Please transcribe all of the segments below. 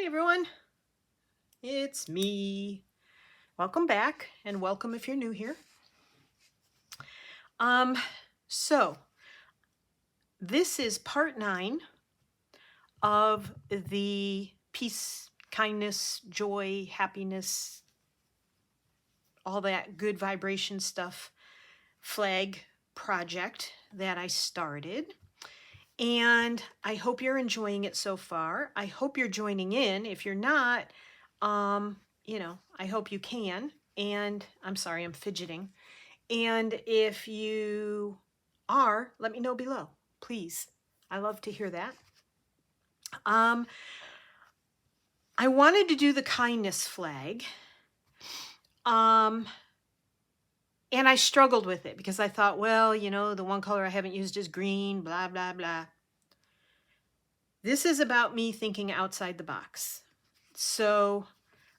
Hi everyone, it's me. Welcome back and welcome if you're new here. Um, so this is part 9 of the peace, kindness, joy, happiness, all that good vibration stuff flag project that I started. And I hope you're enjoying it so far. I hope you're joining in. If you're not, I hope you can. And I'm sorry, I'm fidgeting. And if you are, let me know below, please. I love to hear that. I wanted to do the kindness flag. And I struggled with it because I thought, well, the one color I haven't used is green, blah, blah, blah. This is about me thinking outside the box. So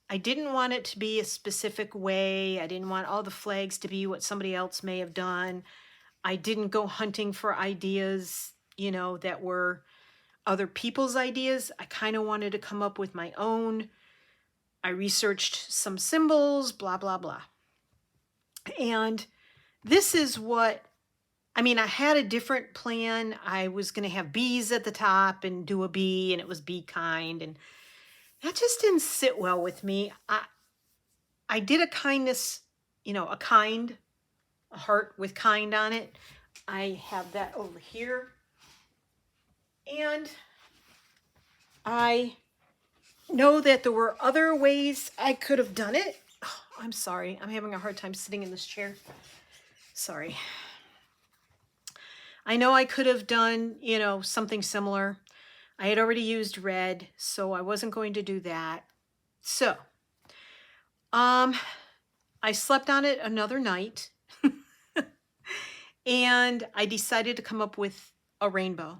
I didn't want it to be a specific way. I didn't want all the flags to be what somebody else may have done. I didn't go hunting for ideas, that were other people's ideas. I kind of wanted to come up with my own. I researched some symbols, blah, blah, blah. And this is what, I had a different plan. I was going to have bees at the top and do a bee, and it was be kind. And that just didn't sit well with me. I did a kindness, a heart with kind on it. I have that over here. And I know that there were other ways I could have done it. Oh, I'm sorry. I'm having a hard time sitting in this chair. Sorry. I know I could have done, something similar. I had already used red, so I wasn't going to do that. So, I slept on it another night and I decided to come up with a rainbow.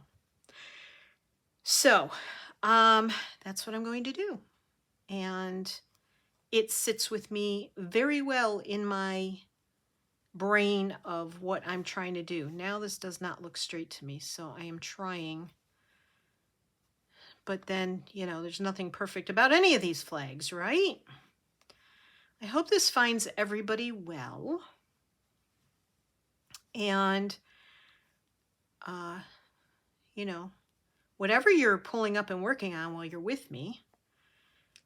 So, that's what I'm going to do. And it sits with me very well in my brain of what I'm trying to do. Now this does not look straight to me, so I am trying. But then, there's nothing perfect about any of these flags, right? I hope this finds everybody well. And, whatever you're pulling up and working on while you're with me,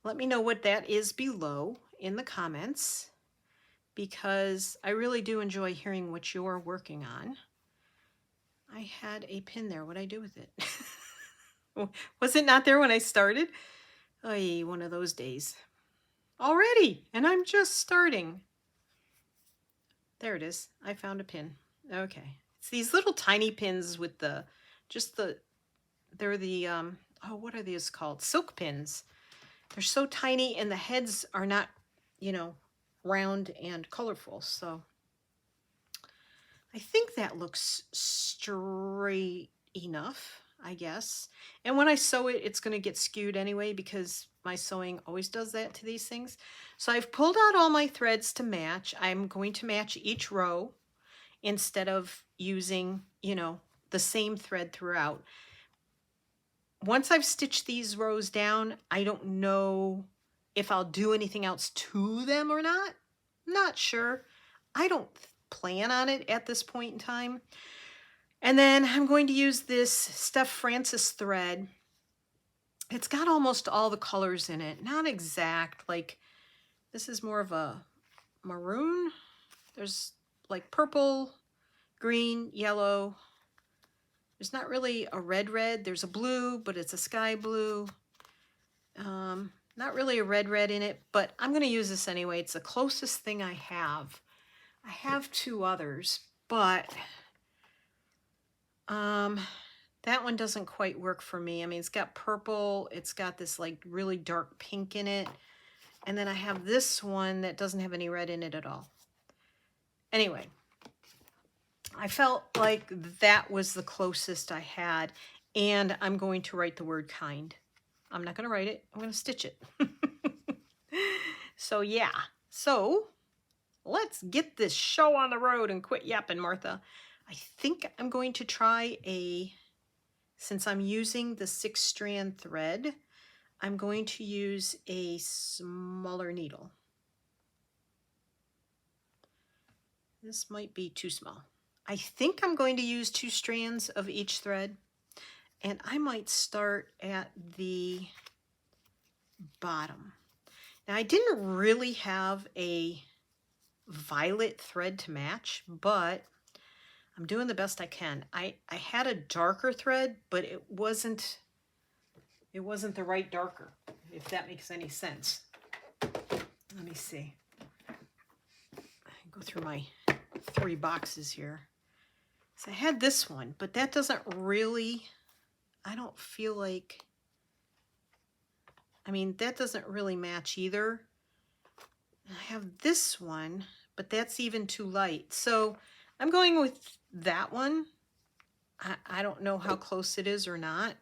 let me know what that is below in the comments, because I really do enjoy hearing what you're working on. I had a pin there. What'd I do with it? Was it not there when I started? Oh, one of those days. Already, and I'm just starting. There it is. I found a pin. Okay. It's these little tiny pins with they're the, what are these called? Silk pins. They're so tiny and the heads are not, round and colorful. So I think that looks straight enough, I guess. And when I sew it, it's going to get skewed anyway because my sewing always does that to these things. So I've pulled out all my threads to match. I'm going to match each row instead of using, the same thread throughout. Once I've stitched these rows down, I don't know if I'll do anything else to them or not. Not sure. I don't plan on it at this point in time. And then I'm going to use this Steph Francis thread. It's got almost all the colors in it. Not exact, like this is more of a maroon. There's like purple, green, yellow. There's not really a red. There's a blue, but it's a sky blue. Not really a red in it, but I'm going to use this anyway. It's the closest thing I have. I have 2 others, but that one doesn't quite work for me. It's got purple. It's got this like really dark pink in it. And then I have this one that doesn't have any red in it at all. Anyway, I felt like that was the closest I had. And I'm going to write the word kind. I'm not going to write it. I'm going to stitch it. So yeah. So let's get this show on the road and quit yapping, Martha. I think I'm going to try since I'm using the 6-strand thread, I'm going to use a smaller needle. This might be too small. I think I'm going to use 2 strands of each thread, and I might start at the bottom. Now, I didn't really have a violet thread to match, but I'm doing the best I can. I had a darker thread, but it wasn't the right darker, if that makes any sense. Let me see. Go through my 3 boxes here. So I had this one, but that doesn't really, I don't feel like, I mean, that doesn't really match either. I have this one, but that's even too light. So I'm going with that one. I don't know how close it is or not.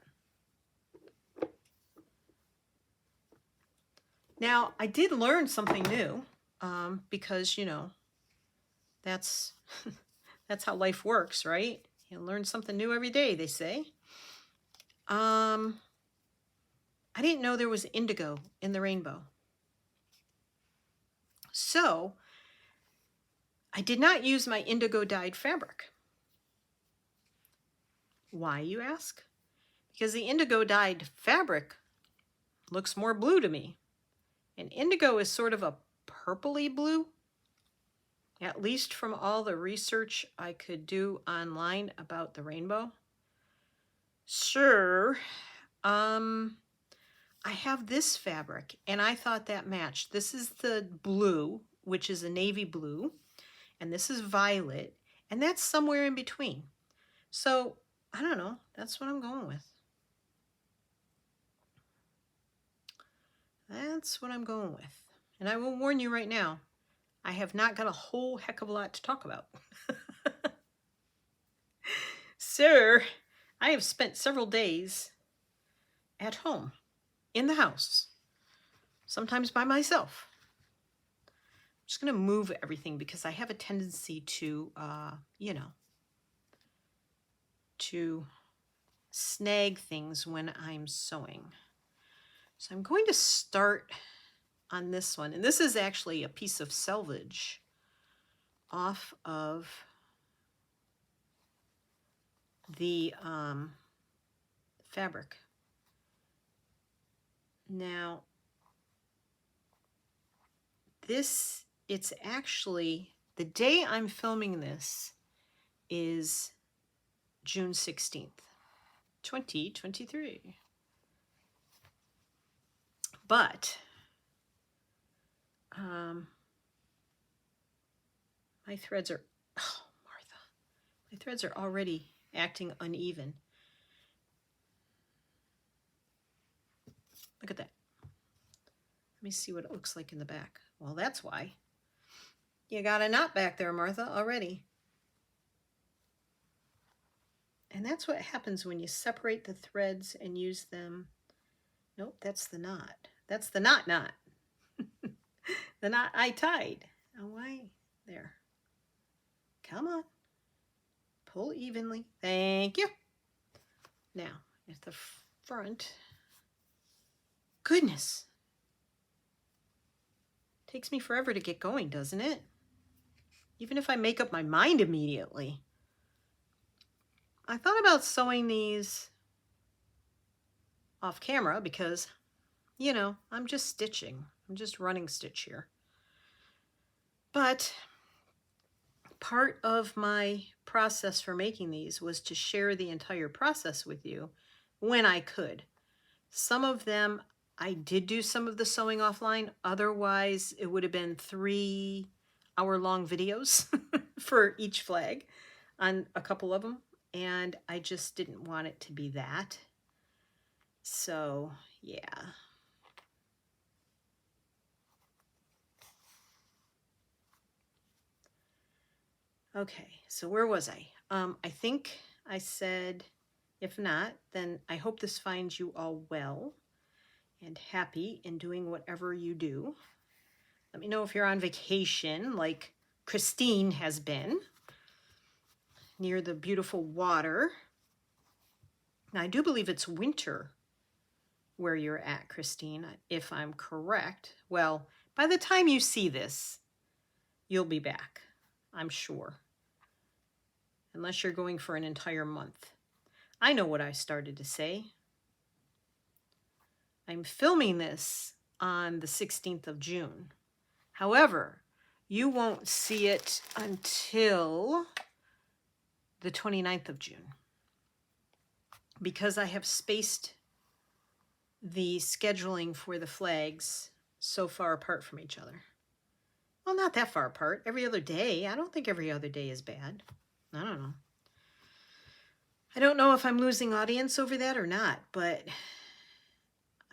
Now, I did learn something new because, you know, that's that's how life works, right? You learn something new every day, they say. I didn't know there was indigo in the rainbow. So I did not use my indigo dyed fabric. Why, you ask? Because the indigo dyed fabric looks more blue to me. And indigo is sort of a purpley blue, at least from all the research I could do online about the rainbow. Sure, I have this fabric, and I thought that matched. This is the blue, which is a navy blue, and this is violet, and that's somewhere in between. So, I don't know. That's what I'm going with. That's what I'm going with. And I will warn you right now, I have not got a whole heck of a lot to talk about. Sir, I have spent several days at home, in the house, sometimes by myself. I'm just going to move everything because I have a tendency to, you know, to snag things when I'm sewing. So I'm going to start on this one. And this is actually a piece of selvage off of the fabric. Now, this, it's actually, the day I'm filming this is June 16th, 2023. But my threads are, oh, Martha, my threads are already acting uneven. Look at that. Let me see what it looks like in the back. Well, that's why. You got a knot back there, Martha, already. And that's what happens when you separate the threads and use them. Nope, that's the knot. That's the knot. The knot I tied. Oh, why? There. Come on. Pull evenly. Thank you. Now, at the front. Goodness. Takes me forever to get going, doesn't it? Even if I make up my mind immediately. I thought about sewing these off camera because, you know, I'm just stitching. I'm just running stitch here. But part of my process for making these was to share the entire process with you when I could. Some of them, I did do some of the sewing offline. Otherwise, it would have been 3-hour-long videos for each flag on a couple of them. And I just didn't want it to be that. So, yeah. Okay, so where was I? I think I said, if not, then I hope this finds you all well and happy in doing whatever you do. Let me know if you're on vacation, like Christine has been, near the beautiful water. Now, I do believe it's winter where you're at, Christine, if I'm correct. Well, by the time you see this, you'll be back, I'm sure. Unless you're going for an entire month. I know what I started to say. I'm filming this on the 16th of June. However, you won't see it until the 29th of June because I have spaced the scheduling for the flags so far apart from each other. Well, not that far apart. Every other day. I don't think every other day is bad. I don't know. I don't know if I'm losing audience over that or not, but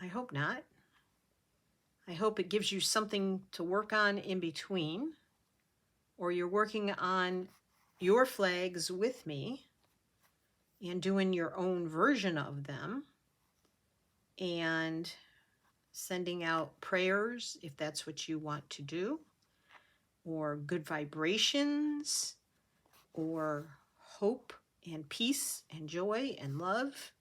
I hope not. I hope it gives you something to work on in between, or you're working on your flags with me and doing your own version of them and sending out prayers if that's what you want to do, or good vibrations, or hope and peace and joy and love.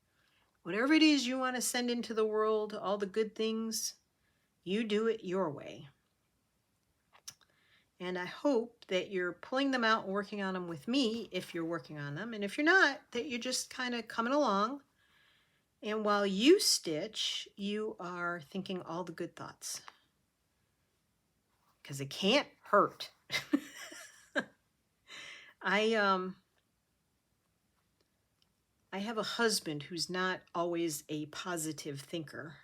Whatever it is you want to send into the world, all the good things, you do it your way. And I hope that you're pulling them out and working on them with me if you're working on them. And if you're not, that you're just kind of coming along. And while you stitch, you are thinking all the good thoughts. Because it can't hurt. I have a husband who's not always a positive thinker.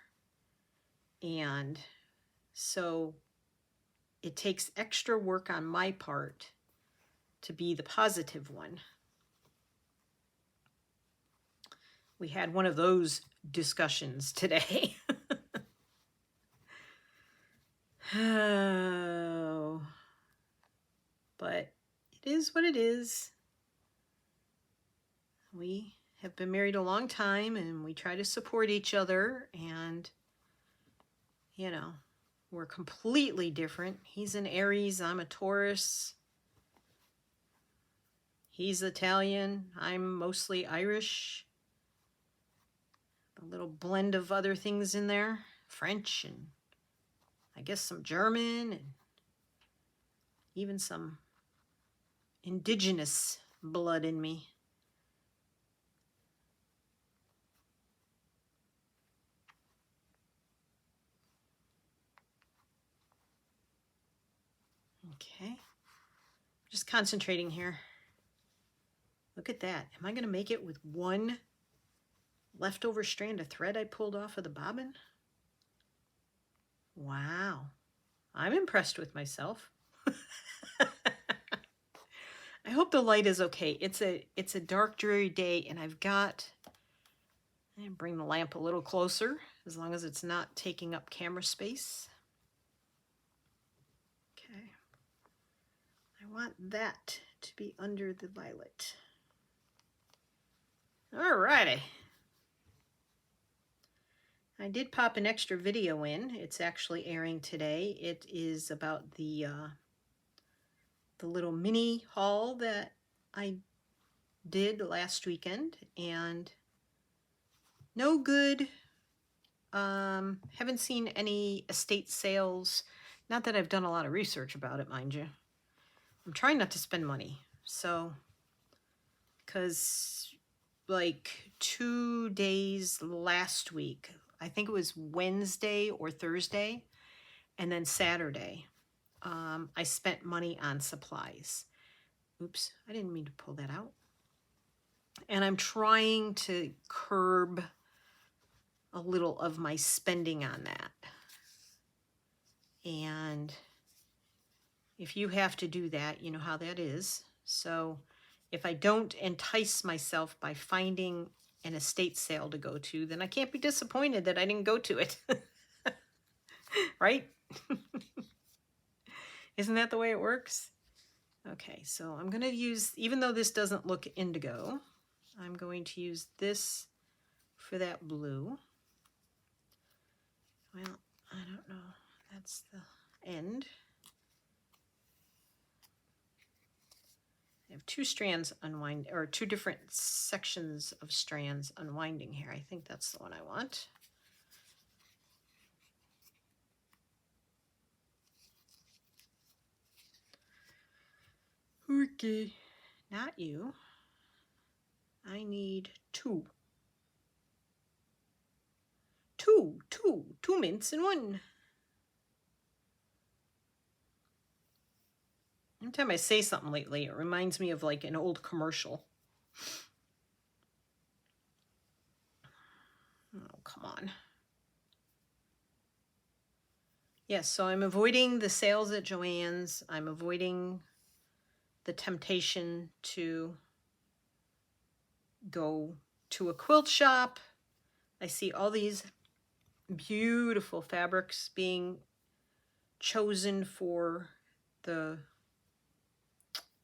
And so it takes extra work on my part to be the positive one. We had one of those discussions today. Oh, but it is what it is. We have been married a long time and we try to support each other, and you know, we're completely different. He's an Aries, I'm a Taurus. He's Italian, I'm mostly Irish. A little blend of other things in there, French and I guess some German and even some indigenous blood in me. Okay, just concentrating here. Look at that. Am I going to make it with one leftover strand of thread I pulled off of the bobbin? Wow, I'm impressed with myself. I hope the light is okay. It's a dark, dreary day, and I've got, and bring the lamp a little closer, as long as it's not taking up camera space. Okay. I want that to be under the violet. All righty. I did pop an extra video in. It's actually airing today. It is about the little mini haul that I did last weekend, and no good. Haven't seen any estate sales. Not that I've done a lot of research about it, mind you. I'm trying not to spend money. So, because like 2 days last week, I think it was Wednesday or Thursday, and then Saturday, I spent money on supplies. Oops, I didn't mean to pull that out. And I'm trying to curb a little of my spending on that. And if you have to do that, you know how that is. So if I don't entice myself by finding an estate sale to go to, then I can't be disappointed that I didn't go to it. Right? Isn't that the way it works? Okay, so I'm going to use, even though this doesn't look indigo, I'm going to use this for that blue. Well, I don't know. That's the end. I have two strands unwind, or two different sections of strands unwinding here. I think that's the one I want. Okay. Not you. I need two. Two mints in one. Every time I say something lately, it reminds me of like an old commercial. Oh, come on. Yes, so I'm avoiding the sales at Joann's. I'm avoiding the temptation to go to a quilt shop. I see all these beautiful fabrics being chosen for the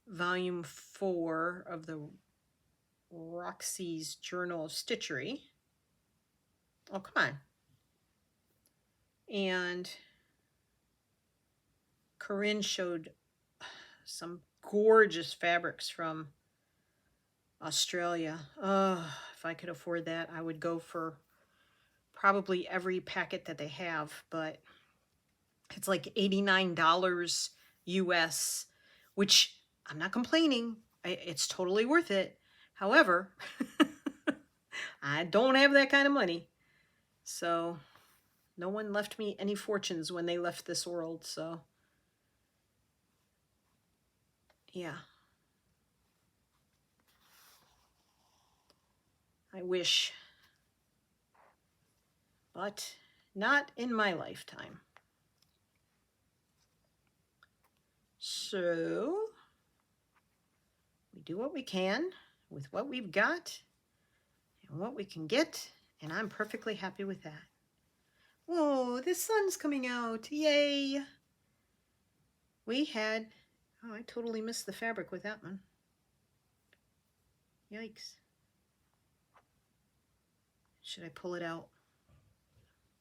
volume 4 of the Roxy's Journal of Stitchery. Oh, come on. And Corinne showed some gorgeous fabrics from Australia. Oh, if I could afford that, I would go for probably every packet that they have, but it's like $89 US, which I'm not complaining. It's totally worth it. However, I don't have that kind of money. So no one left me any fortunes when they left this world. So yeah. I wish. But not in my lifetime. So we do what we can with what we've got and what we can get, and I'm perfectly happy with that. Whoa, the sun's coming out. Yay. We had, oh, I totally missed the fabric with that one. Yikes. Should I pull it out?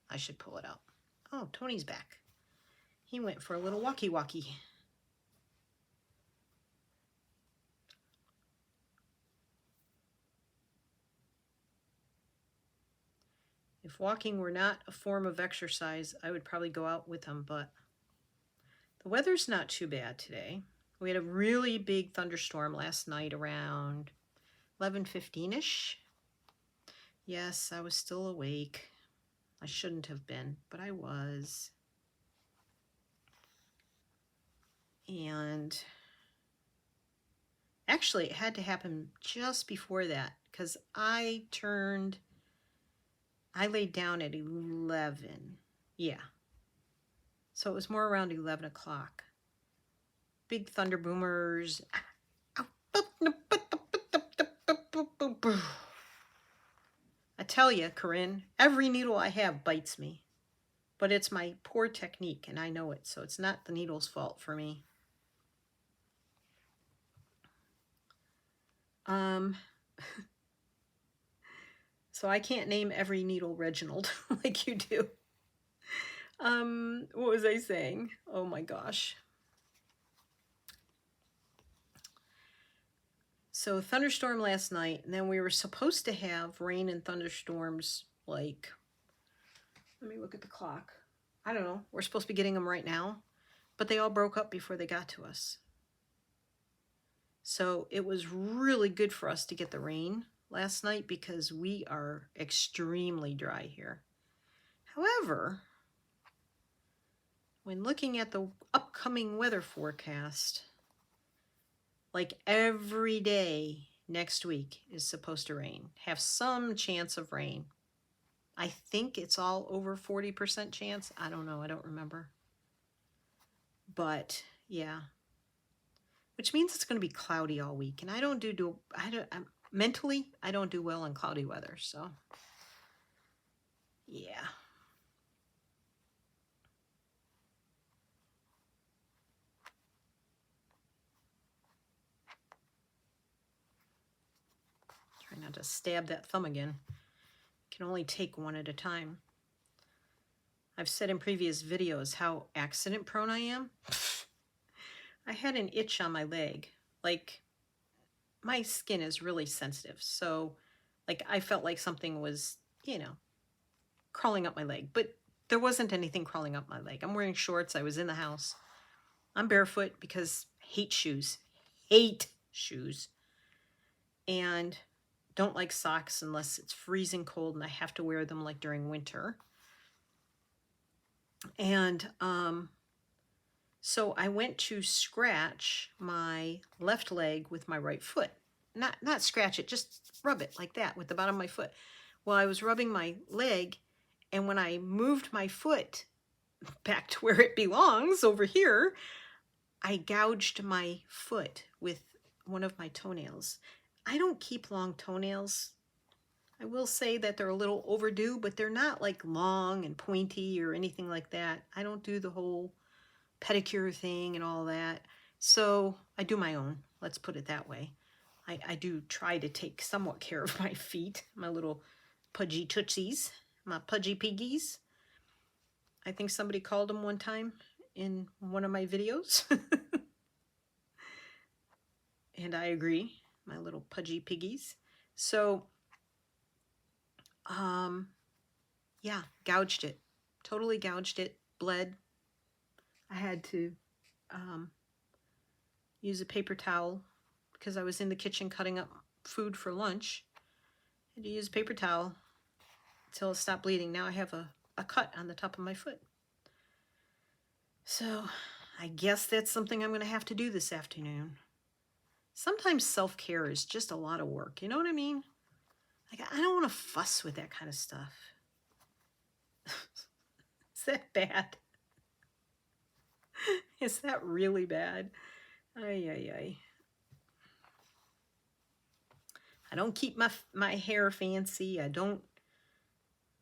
I should pull it out. Oh, Tony's back. He went for a little walkie-walkie. If walking were not a form of exercise, I would probably go out with him, but the weather's not too bad today. We had a really big thunderstorm last night around 11:15-ish. Yes, I was still awake. I shouldn't have been, but I was. And actually, it had to happen just before that because I laid down at 11. Yeah. So it was more around 11 o'clock. Big thunder boomers. I tell you, Corinne, every needle I have bites me. But it's my poor technique, and I know it, so it's not the needle's fault for me. So I can't name every needle Reginald like you do. What was I saying? Oh my gosh. So thunderstorm last night, and then we were supposed to have rain and thunderstorms like, let me look at the clock. I don't know. We're supposed to be getting them right now, but they all broke up before they got to us. So it was really good for us to get the rain last night because we are extremely dry here. However, when looking at the upcoming weather forecast, like every day next week is supposed to rain, have some chance of rain. I think it's all over 40% chance. I don't know. I don't remember. But yeah, which means it's going to be cloudy all week. And mentally, I don't do well in cloudy weather. So yeah. Try not to stab that thumb again. Can only take one at a time. I've said in previous videos how accident prone I am. I had an itch on my leg. Like, my skin is really sensitive. So, like, I felt like something was, crawling up my leg. But there wasn't anything crawling up my leg. I'm wearing shorts. I was in the house. I'm barefoot because I hate shoes. hate shoes and don't like socks unless it's freezing cold and I have to wear them like during winter. And so I went to scratch my left leg with my right foot. Not scratch it, just rub it like that with the bottom of my foot. Well, I was rubbing my leg, and when I moved my foot back to where it belongs over here, I gouged my foot with one of my toenails. I don't keep long toenails. I will say that they're a little overdue, but they're not like long and pointy or anything like that. I don't do the whole pedicure thing and all that. So I do my own, let's put it that way. I do try to take somewhat care of my feet, my little pudgy tootsies, my pudgy piggies. I think somebody called them one time in one of my videos. And I agree, my little pudgy piggies. So, yeah, gouged it. Totally gouged it, bled. I had to use a paper towel because I was in the kitchen cutting up food for lunch. I had to use a paper towel until it stopped bleeding. Now I have a cut on the top of my foot. So I guess that's something I'm going to have to do this afternoon. Sometimes self-care is just a lot of work. You know what I mean? Like, I don't want to fuss with that kind of stuff. Is that bad? Is that really bad? Ay, ay, ay. I don't keep my hair fancy. I don't.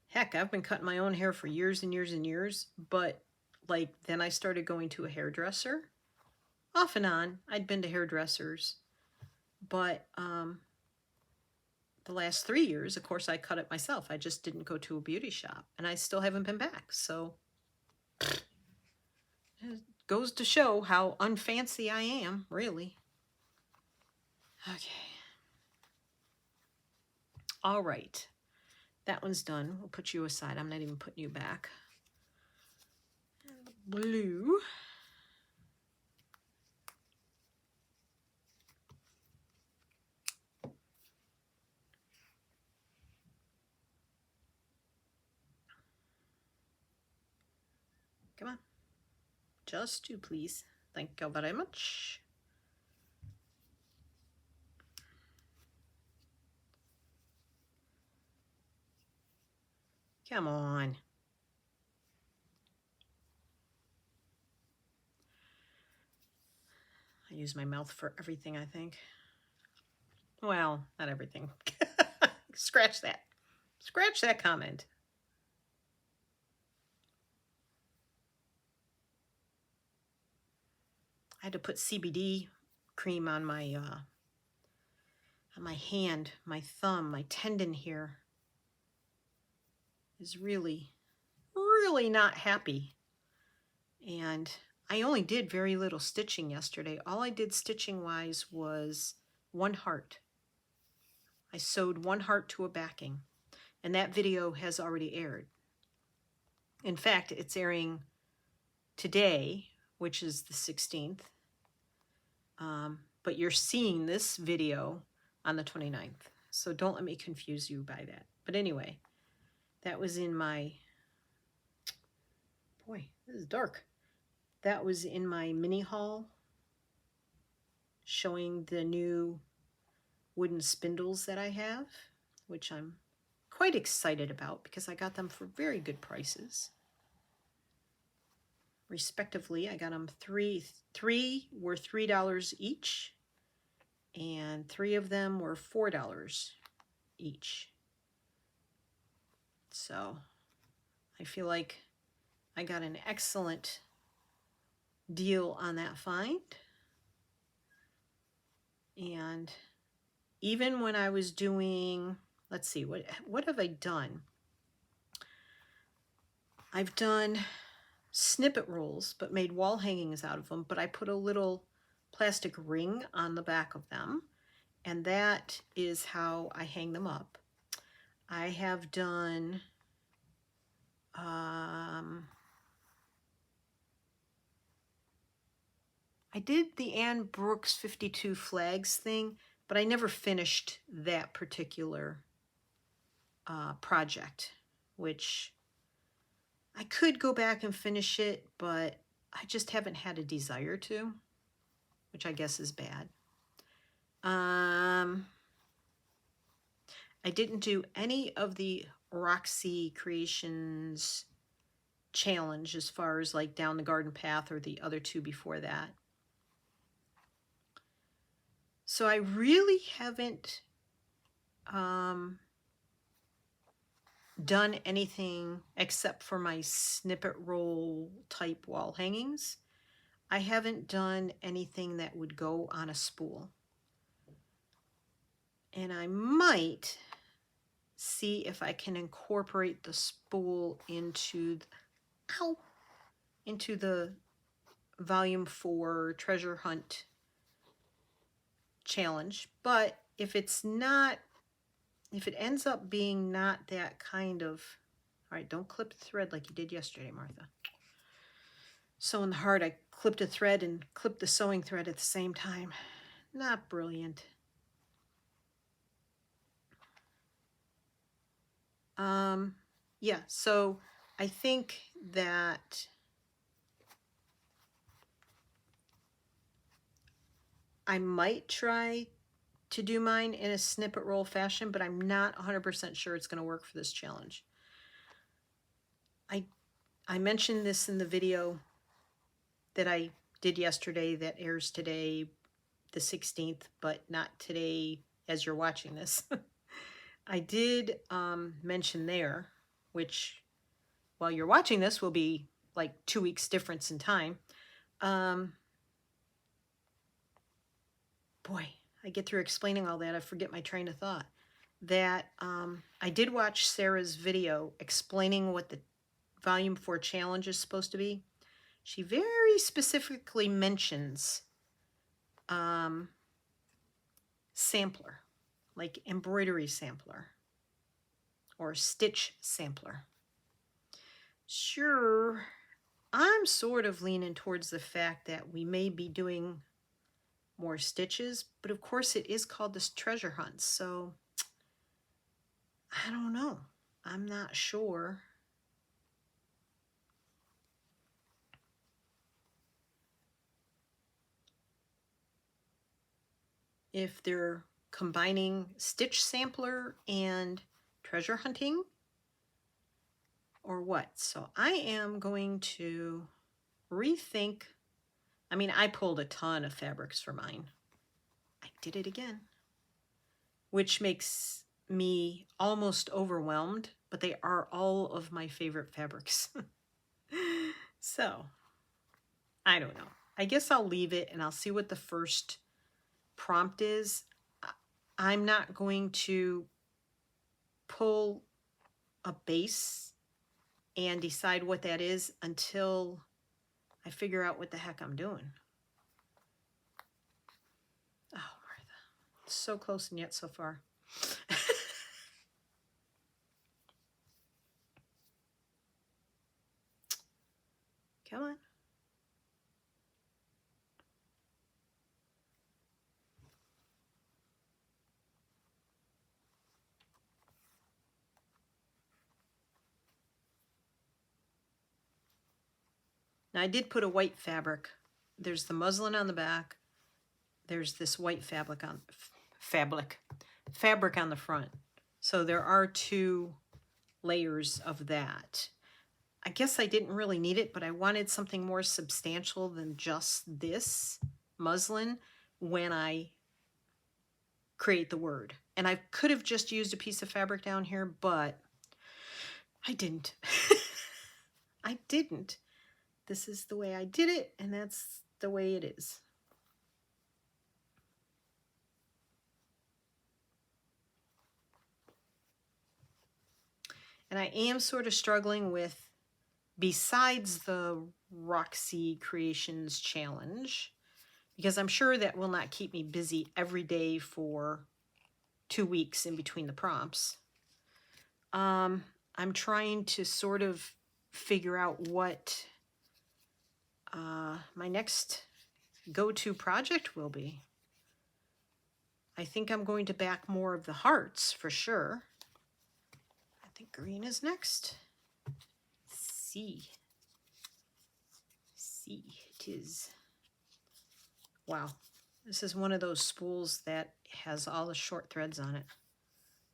Heck, I've been cutting my own hair for years and years and years. But, like, then I started going to a hairdresser. Off and on. I'd been to hairdressers. But the last 3 years, of course, I cut it myself. I just didn't go to a beauty shop. And I still haven't been back. So it goes to show how unfancy I am, really. Okay. All right. That one's done. We'll put you aside. I'm not even putting you back. Blue. Come on. Just two, please. Thank you very much. Come on. I use my mouth for everything, I think. Well, not everything. Scratch that. Scratch that comment. I had to put CBD cream on my hand, my thumb, my tendon here is really, really not happy. And I only did very little stitching yesterday. All I did stitching-wise was one heart. I sewed one heart to a backing, and that video has already aired. In fact, it's airing today, which is the 16th. But you're seeing this video on the 29th. So don't let me confuse you by that. But anyway, that was in my, boy, this is dark. That was in my mini haul showing the new wooden spindles that I have, which I'm quite excited about because I got them for very good prices. Respectively, I got them three were $3 each, and 3 of them were $4 each. So I feel like I got an excellent deal on that find. And even when I was doing, let's see, what have I done? I've done snippet rolls, but made wall hangings out of them, but I put a little plastic ring on the back of them, and that is how I hang them up. I have done I did the Anne Brooks 52 flags thing, but I never finished that particular project, which I could go back and finish it, but I just haven't had a desire to, which I guess is bad. I didn't do any of the Roxy Creations challenge as far as like Down the Garden Path or the other two before that. So I really haven't done anything except for my snippet roll type wall hangings. I haven't done anything that would go on a spool. And I might see if I can incorporate the spool into the Volume 4 Treasure Hunt challenge. But if it ends up being not that kind of, all right, don't clip the thread like you did yesterday, Martha. Sewing the heart, I clipped a thread and clipped the sewing thread at the same time. Not brilliant. Yeah, so I think that I might try to do mine in a snippet roll fashion, but I'm not 100% sure it's going to work for this challenge. I mentioned this in the video that I did yesterday that airs today, the 16th, but not today as you're watching this. I did mention there, which while you're watching this will be like 2 weeks difference in time. Boy, I get through explaining all that, I forget my train of thought. That I did watch Sarah's video explaining what the Volume 4 challenge is supposed to be. She very specifically mentions sampler, like embroidery sampler or stitch sampler. Sure, I'm sort of leaning towards the fact that we may be doing more stitches, but of course it is called this treasure hunt, so I don't know. I'm not sure. If they're combining stitch sampler and treasure hunting or what. So I am going to rethink. I mean, I pulled a ton of fabrics for mine. I did it again, which makes me almost overwhelmed, but they are all of my favorite fabrics. So I don't know. I guess I'll leave it and I'll see what the first prompt is. I'm not going to pull a base and decide what that is until I figure out what the heck I'm doing. Oh, Martha, so close and yet so far. Come on. Now I did put a white fabric. There's the muslin on the back. There's this white fabric on the front. So there are 2 layers of that. I guess I didn't really need it, but I wanted something more substantial than just this muslin when I create the word. And I could have just used a piece of fabric down here, but I didn't. I didn't. This is the way I did it, and that's the way it is. And I am sort of struggling with, besides the Roxy Creations challenge, because I'm sure that will not keep me busy every day for 2 weeks in between the prompts. I'm trying to sort of figure out what my next go-to project will be. I think I'm going to back more of the hearts for sure. I think green is next. C it is. Wow, this is one of those spools that has all the short threads on it.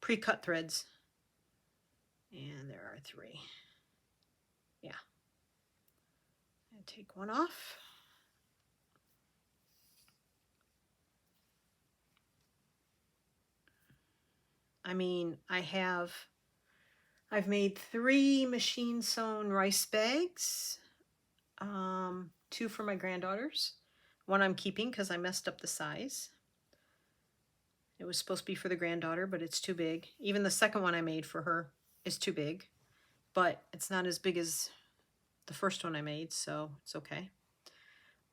Pre-cut threads. And there are 3. Yeah. And take one off. I mean, I've made 3 machine sewn rice bags, 2 for my granddaughters. One I'm keeping because I messed up the size. It was supposed to be for the granddaughter, but it's too big. Even the second one I made for her is too big, but it's not as big as the first one I made, so it's okay.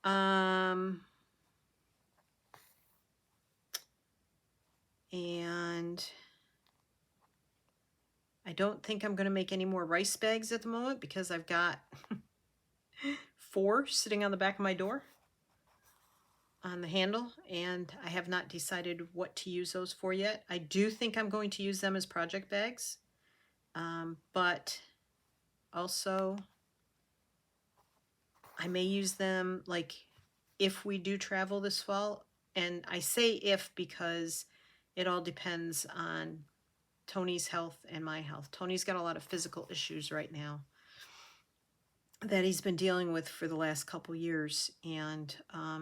And I don't think I'm going to make any more rice bags at the moment because I've got 4 sitting on the back of my door on the handle, and I have not decided what to use those for yet. I do think I'm going to use them as project bags, but also I may use them like if we do travel this fall. And I say if because it all depends on Tony's health and my health. Tony's got a lot of physical issues right now that he's been dealing with for the last couple years, and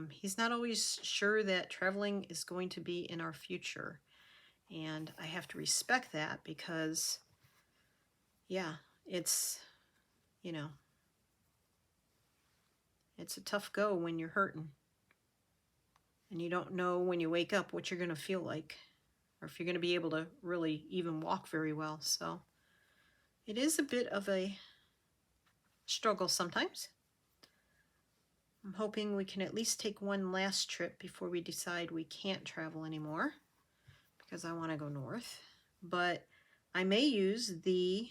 he's not always sure that traveling is going to be in our future, and I have to respect that because yeah, it's, you know, it's a tough go when you're hurting and you don't know when you wake up what you're going to feel like or if you're going to be able to really even walk very well. So it is a bit of a struggle sometimes. I'm hoping we can at least take one last trip before we decide we can't travel anymore because I want to go north. But I may use the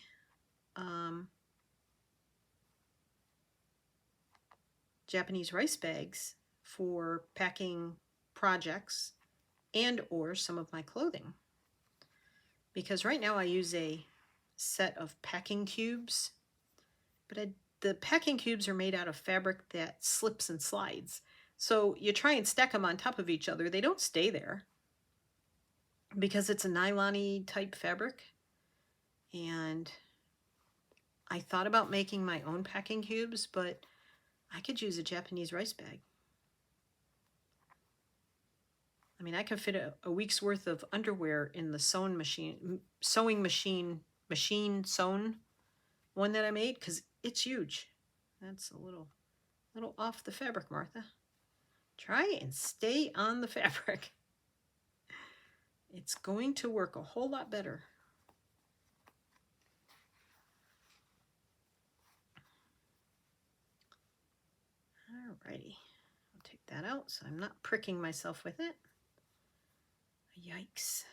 Japanese rice bags for packing projects and or some of my clothing. Because right now I use a set of packing cubes, but the packing cubes are made out of fabric that slips and slides. So you try and stack them on top of each other. They don't stay there because it's a nylon-y type fabric. And I thought about making my own packing cubes, but I could use a Japanese rice bag. I mean, I could fit a week's worth of underwear in the sewing machine sewn one that I made because it's huge. That's a little off the fabric, Martha. Try and stay on the fabric. It's going to work a whole lot better. Alrighty, I'll take that out so I'm not pricking myself with it. Yikes.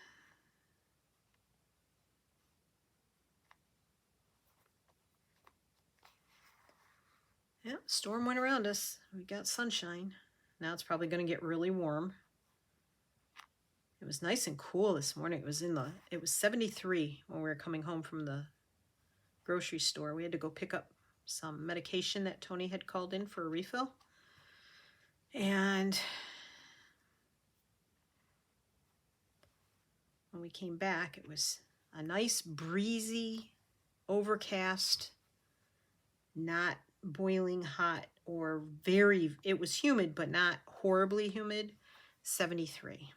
Yeah, storm went around us. We got sunshine. Now it's probably going to get really warm. It was nice and cool this morning. It was 73 when we were coming home from the grocery store. We had to go pick up some medication that Tony had called in for a refill. And when we came back, it was a nice breezy, overcast, not boiling hot or it was humid, but not horribly humid, 73,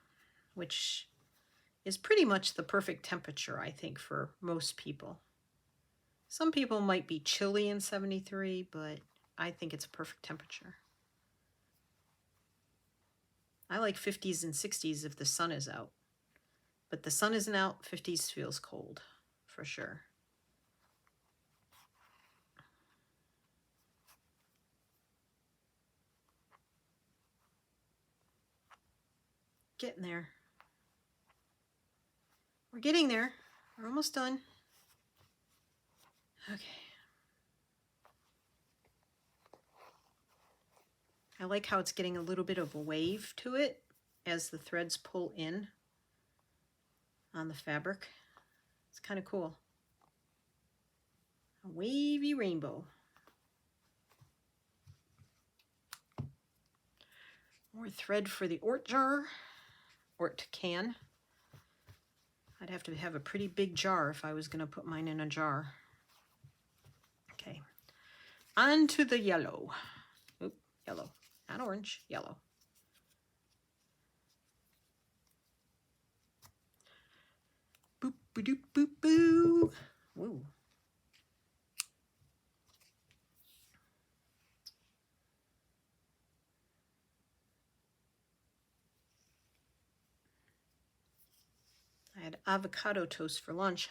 which is pretty much the perfect temperature, I think, for most people. Some people might be chilly in 73, but I think it's a perfect temperature. I like 50s and 60s if the sun is out. But the sun isn't out, 50s feels cold, for sure. Getting there. We're getting there. We're almost done. Okay. I like how it's getting a little bit of a wave to it as the threads pull in on the fabric. It's kind of cool. A wavy rainbow. More thread for the Ort jar, Ort can. I'd have to have a pretty big jar if I was going to put mine in a jar. Okay, on to the yellow. Oop, yellow, not orange, yellow. Boop, boop, boop, boop, boo. Woo. I had avocado toast for lunch,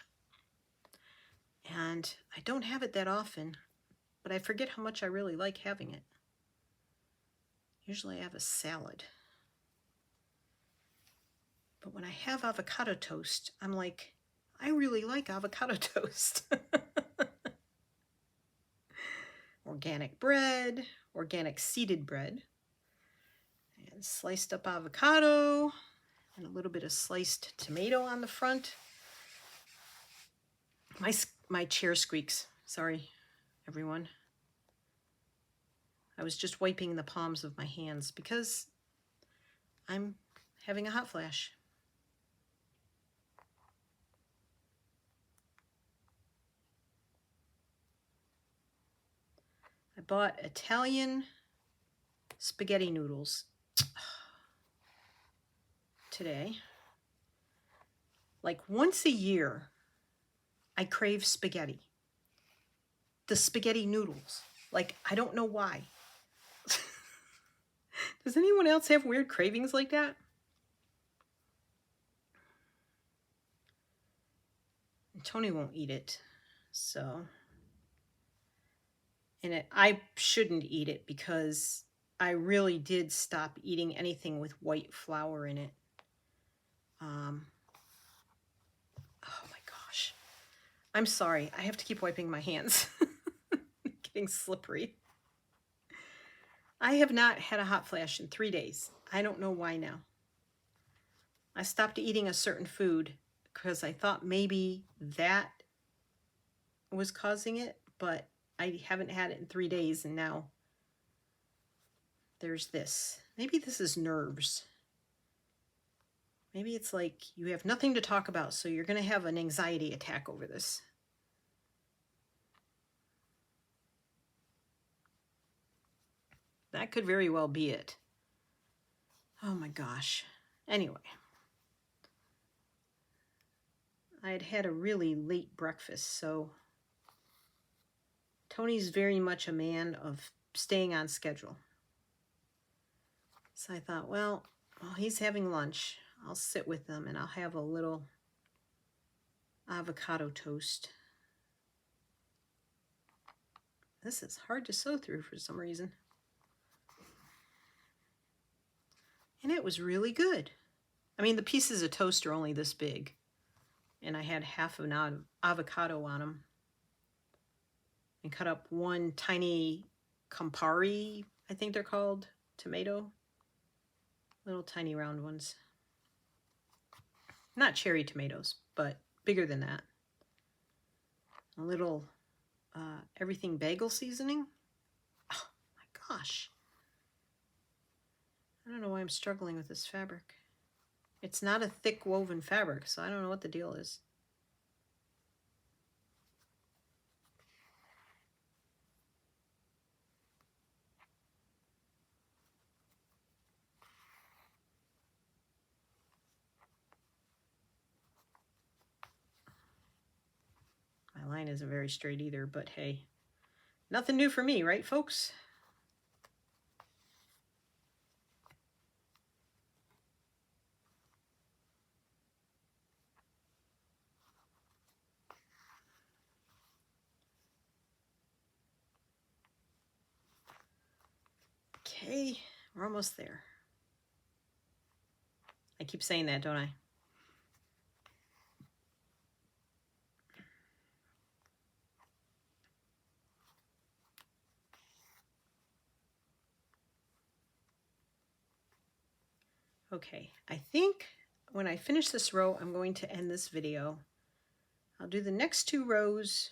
and I don't have it that often, but I forget how much I really like having it. Usually I have a salad. But when I have avocado toast, I'm like, I really like avocado toast. Organic bread, organic seeded bread, and sliced up avocado, and a little bit of sliced tomato on the front. My chair squeaks. Sorry, everyone. I was just wiping the palms of my hands because I'm having a hot flash. I bought Italian spaghetti noodles today. Like once a year, I crave spaghetti. The spaghetti noodles. Like, I don't know why. Does anyone else have weird cravings like that? Tony won't eat it, so. And I shouldn't eat it because I really did stop eating anything with white flour in it. Oh my gosh. I'm sorry. I have to keep wiping my hands. Getting slippery. I have not had a hot flash in 3 days. I don't know why now. I stopped eating a certain food because I thought maybe that was causing it, but I haven't had it in 3 days, and now there's this. Maybe this is nerves. Maybe it's like you have nothing to talk about, so you're going to have an anxiety attack over this. That could very well be it. Oh my gosh. Anyway, I had had a really late breakfast, so Tony's very much a man of staying on schedule. So I thought, well, while he's having lunch, I'll sit with him and I'll have a little avocado toast. This is hard to sew through for some reason. And it was really good. I mean, the pieces of toast are only this big, and I had half of an avocado on them, and cut up one tiny Campari, I think they're called, tomato. Little tiny round ones. Not cherry tomatoes, but bigger than that. A little everything bagel seasoning. Oh my gosh. I don't know why I'm struggling with this fabric. It's not a thick woven fabric, so I don't know what the deal is. My line isn't very straight either, but hey, nothing new for me, right, folks? Okay, we're almost there. I keep saying that, don't I? Okay, I think when I finish this row, I'm going to end this video. I'll do the next 2 rows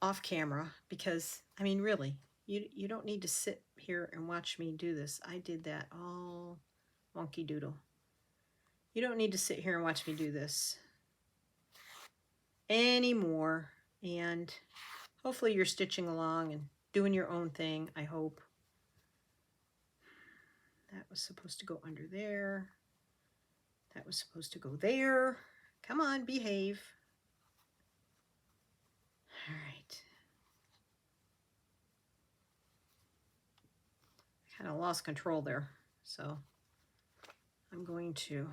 off camera because, I mean, really, you don't need to sit here and watch me do this. I did that all wonky doodle. You don't need to sit here and watch me do this anymore. And hopefully you're stitching along and doing your own thing, I hope. That was supposed to go under there. That was supposed to go there. Come on, behave. All right. I kind of lost control there. So I'm going to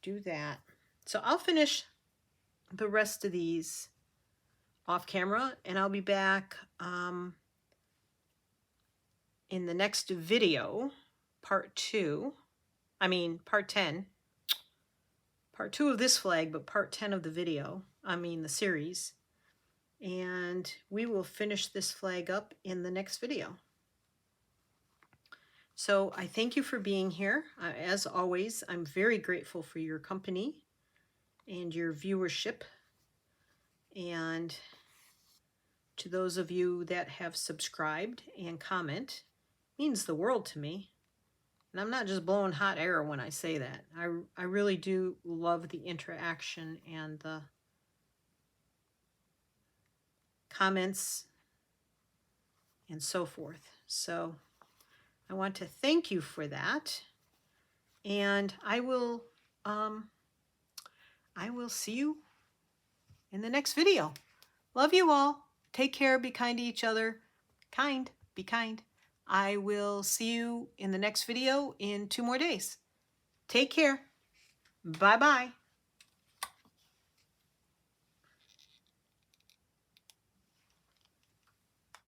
do that. So I'll finish the rest of these off camera and I'll be back in the next video, part 10. Part 2 of this flag, but part 10 of the video, the series. And we will finish this flag up in the next video. So I thank you for being here. As always, I'm very grateful for your company and your viewership. And to those of you that have subscribed and comment, means the world to me. And I'm not just blowing hot air when I say that. I really do love the interaction and the comments and so forth. So I want to thank you for that. And I will see you in the next video. Love you all. Take care. Be kind to each other. Be kind. I will see you in the next video in 2 more days. Take care. Bye-bye.